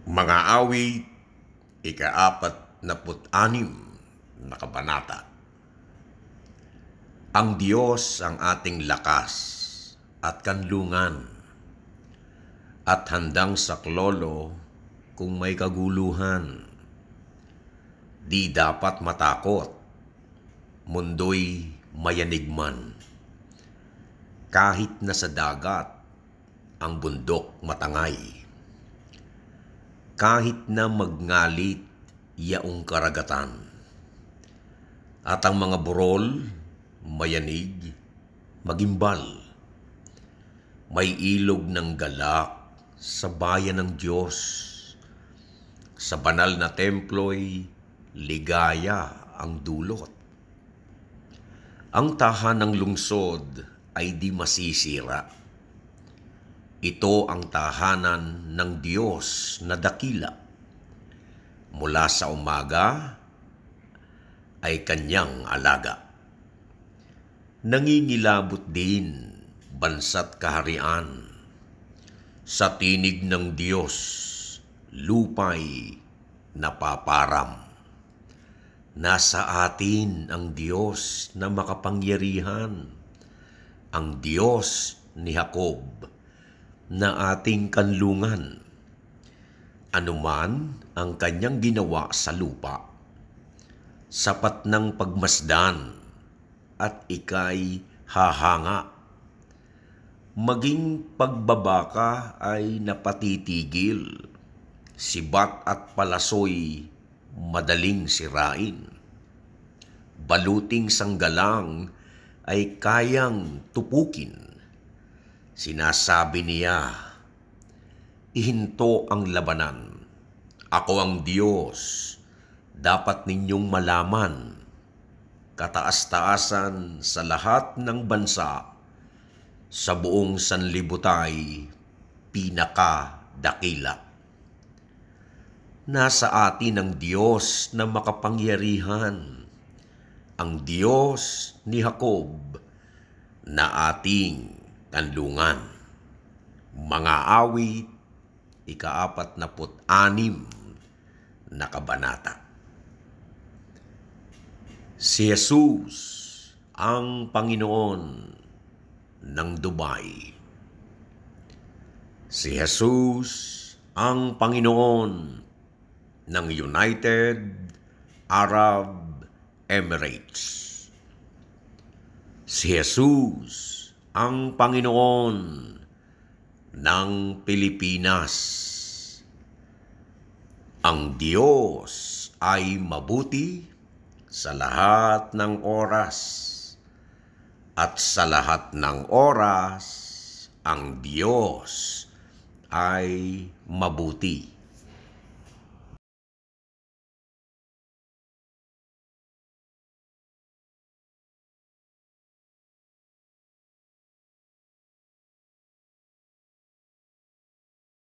Mga awit, ika-46 na kabanata. Ang Diyos ang ating lakas at kanlungan, at handang saklolo kung may kaguluhan. Di dapat matakot, mundo'y mayanigman. Kahit na sa dagat, ang bundok matangay. Kahit na magngalit yaong karagatan, at ang mga burol mayanig, magimbal. May ilog ng galak sa bayan ng Diyos. Sa banal na templo'y ligaya ang dulot. Ang tahanang lungsod ay di masisira. Ito ang tahanan ng Diyos na dakila. Mula sa umaga ay kanyang alaga. Nangingilabot din bansa't kaharian. Sa tinig ng Diyos, lupa'y napaparam. Nasa atin ang Diyos na makapangyarihan, ang Diyos ni Jacob na ating kanlungan. Anuman ang kanyang ginawa sa lupa, sapat ng pagmasdan at ika'y hahanga. Maging pagbabaka ay napatitigil, sibat at palasoy madaling sirain. Baluting sanggalang ay kayang tupukin. Sinasabi niya, ihinto ang labanan. Ako ang Diyos, dapat ninyong malaman. Kataas-taasan sa lahat ng bansa, sa buong sanlibutay, pinakadakila. Nasa atin ang Diyos na makapangyarihan, ang Diyos ni Jacob na ating kanlungan. Mga awit, ika-46 na kabanata. Si Jesus ang Panginoon ng Dubai. Si Jesus ang Panginoon ng United Arab Emirates. Si Jesus ang Panginoon ng Pilipinas. Ang Diyos ay mabuti sa lahat ng oras, at sa lahat ng oras, ang Diyos ay mabuti.